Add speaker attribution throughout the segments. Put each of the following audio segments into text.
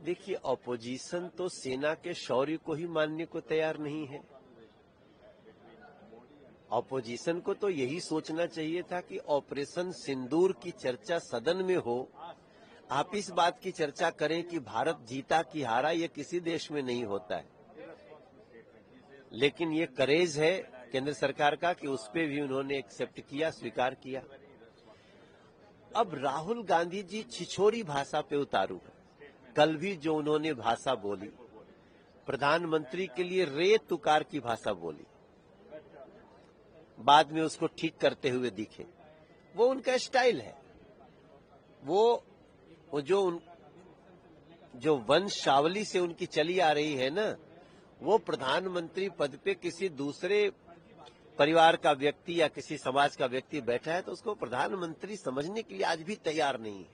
Speaker 1: देखिए, ऑपोजिशन तो सेना के शौर्य को ही मानने को तैयार नहीं है। ऑपोजिशन को तो यही सोचना चाहिए था कि ऑपरेशन सिंदूर की चर्चा सदन में हो, आप इस बात की चर्चा करें कि भारत जीता कि हारा, ये किसी देश में नहीं होता है। लेकिन ये करेज है केंद्र सरकार का कि उस पे भी उन्होंने एक्सेप्ट किया, स्वीकार किया। अब राहुल गांधी जी छिछोरी भाषा पे उतारू है। कल भी जो उन्होंने भाषा बोली, प्रधानमंत्री के लिए रे तुकार की भाषा बोली, बाद में उसको ठीक करते हुए दिखे। वो उनका स्टाइल है। वो जो वंशावली से उनकी चली आ रही है ना, वो प्रधानमंत्री पद पे किसी दूसरे परिवार का व्यक्ति या किसी समाज का व्यक्ति बैठा है तो उसको प्रधानमंत्री समझने के लिए आज भी तैयार नहीं है।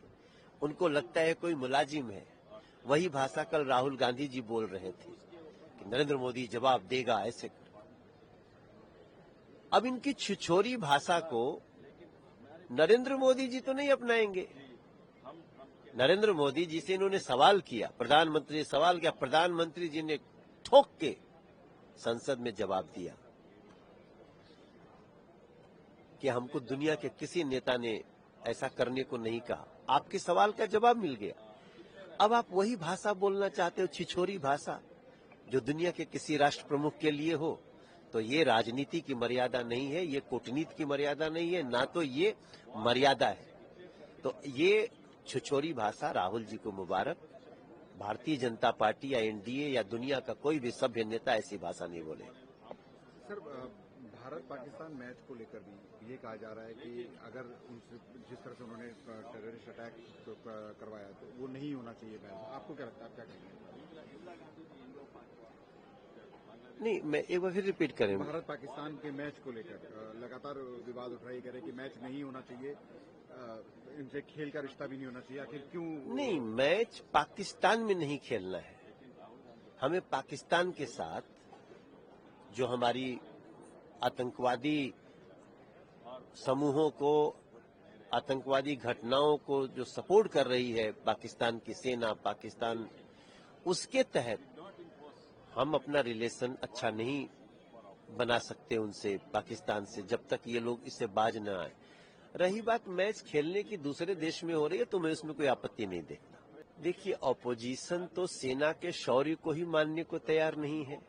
Speaker 1: उनको लगता है कोई मुलाजिम है। वही भाषा कल राहुल गांधी जी बोल रहे थे कि नरेंद्र मोदी जवाब देगा ऐसे। अब इनकी छिछोरी भाषा को नरेंद्र मोदी जी तो नहीं अपनाएंगे। नरेंद्र मोदी जी से इन्होंने सवाल किया, प्रधानमंत्री ने सवाल किया, प्रधानमंत्री जी ने ठोक के संसद में जवाब दिया कि हमको दुनिया के किसी नेता ने ऐसा करने को नहीं कहा। आपके सवाल का जवाब मिल गया। अब आप वही भाषा बोलना चाहते हो, छिछोरी भाषा, जो दुनिया के किसी राष्ट्र प्रमुख के लिए हो। तो ये राजनीति की मर्यादा नहीं है, ये कूटनीति की मर्यादा नहीं है, ना तो ये मर्यादा है। तो ये छिछोरी भाषा राहुल जी को मुबारक। भारतीय जनता पार्टी या एनडीए या दुनिया का कोई भी सभ्य नेता ऐसी भाषा नहीं बोले।
Speaker 2: सर, भारत पाकिस्तान मैच को लेकर भी ये कहा जा रहा है कि अगर जिस तरह से उन्होंने टेररिस्ट अटैक करवाया तो वो नहीं होना चाहिए मैच। आपको क्या लगता है, आप क्या कहेंगे?
Speaker 1: नहीं, मैं एक बार फिर रिपीट करें।
Speaker 2: भारत पाकिस्तान के मैच को लेकर लगातार विवाद उठ रही करे कि मैच नहीं होना चाहिए, इनसे खेल का रिश्ता भी नहीं होना चाहिए। आखिर क्यों?
Speaker 1: नहीं, मैच पाकिस्तान में नहीं खेलना है। हमें पाकिस्तान के साथ जो हमारी आतंकवादी समूहों को, आतंकवादी घटनाओं को जो सपोर्ट कर रही है पाकिस्तान की सेना, पाकिस्तान, उसके तहत हम अपना रिलेशन अच्छा नहीं बना सकते उनसे, पाकिस्तान से, जब तक ये लोग इससे बाज न आए। रही बात मैच खेलने की दूसरे देश में हो रही है तो मैं उसमें कोई आपत्ति नहीं देखता। देखिए, ऑपोजिशन तो सेना के शौर्य को ही मानने को तैयार नहीं है।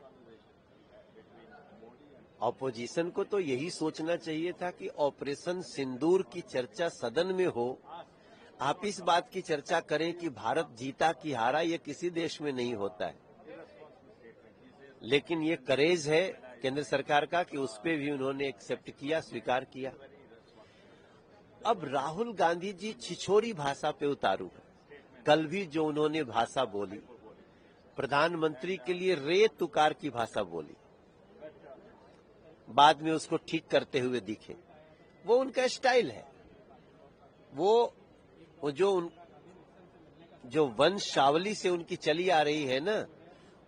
Speaker 1: ऑपोजिशन को तो यही सोचना चाहिए था कि ऑपरेशन सिंदूर की चर्चा सदन में हो, आप इस बात की चर्चा करें कि भारत जीता कि हारा, ये किसी देश में नहीं होता है। लेकिन ये करेज है केंद्र सरकार का कि उस पे भी उन्होंने एक्सेप्ट किया, स्वीकार किया। अब राहुल गांधी जी छिछोरी भाषा पे उतारू है। कल भी जो उन्होंने भाषा बोली, प्रधानमंत्री के लिए रे तुकार की भाषा बोली, बाद में उसको ठीक करते हुए दिखे। वो उनका स्टाइल है। वो जो वंशावली से उनकी चली आ रही है ना,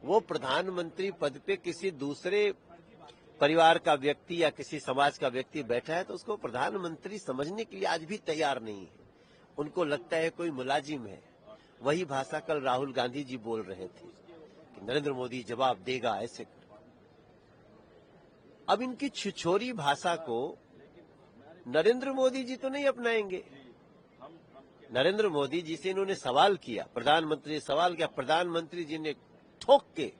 Speaker 1: वो प्रधानमंत्री पद पे किसी दूसरे परिवार का व्यक्ति या किसी समाज का व्यक्ति बैठा है तो उसको प्रधानमंत्री समझने के लिए आज भी तैयार नहीं है। उनको लगता है कोई मुलाजिम है। वही भाषा कल राहुल गांधी जी बोल रहे थे कि नरेंद्र मोदी जवाब देगा ऐसे। अब इनकी छिछोरी भाषा को नरेंद्र मोदी जी तो नहीं अपनाएंगे। नरेंद्र मोदी जी से इन्होंने सवाल किया, प्रधानमंत्री ने सवाल किया, प्रधानमंत्री जी ने ठोक के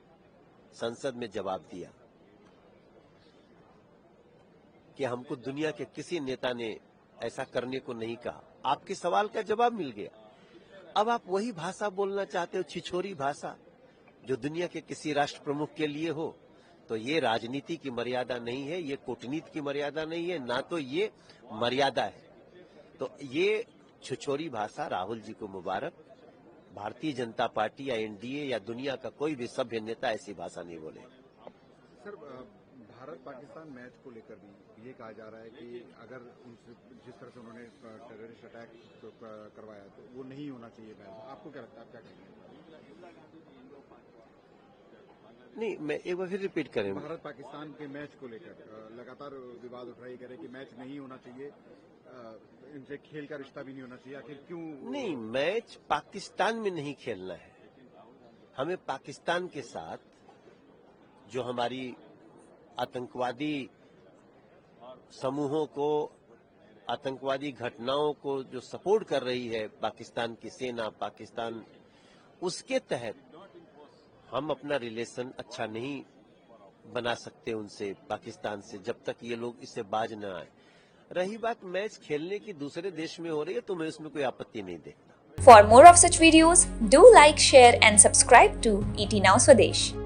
Speaker 1: संसद में जवाब दिया कि हमको दुनिया के किसी नेता ने ऐसा करने को नहीं कहा। आपके सवाल का जवाब मिल गया। अब आप वही भाषा बोलना चाहते हो, छिछोरी भाषा, जो दुनिया के किसी राष्ट्र प्रमुख के लिए हो। तो ये राजनीति की मर्यादा नहीं है, ये कूटनीति की मर्यादा नहीं है, ना तो ये मर्यादा है। तो ये छिछोरी भाषा राहुल जी को मुबारक। भारतीय जनता पार्टी या एनडीए या दुनिया का कोई भी सभ्य नेता ऐसी भाषा नहीं बोले।
Speaker 2: सर, भारत पाकिस्तान मैच को लेकर भी ये कहा जा रहा है कि अगर जिस तरह से उन्होंने टेररिस्ट अटैक करवाया तो वो नहीं होना चाहिए मैच। आपको क्या लगता है, आप क्या कहेंगे?
Speaker 1: नहीं, मैं एक बार फिर रिपीट करें।
Speaker 2: भारत पाकिस्तान के मैच को लेकर लगातार विवाद उठ रही करे कि मैच नहीं होना चाहिए, इनसे खेल का रिश्ता भी नहीं होना चाहिए। आखिर क्यों?
Speaker 1: नहीं, मैच पाकिस्तान में नहीं खेलना है। हमें पाकिस्तान के साथ जो हमारी आतंकवादी समूहों को, आतंकवादी घटनाओं को जो सपोर्ट कर रही है पाकिस्तान की सेना, पाकिस्तान, उसके तहत हम अपना रिलेशन अच्छा नहीं बना सकते उनसे, पाकिस्तान से, जब तक ये लोग इससे बाज न आए। रही बात मैच खेलने की दूसरे देश में हो रही है तो मैं उसमें कोई आपत्ति नहीं देखता।
Speaker 3: For more of such videos, do like, share and subscribe to ET Now Swadesh.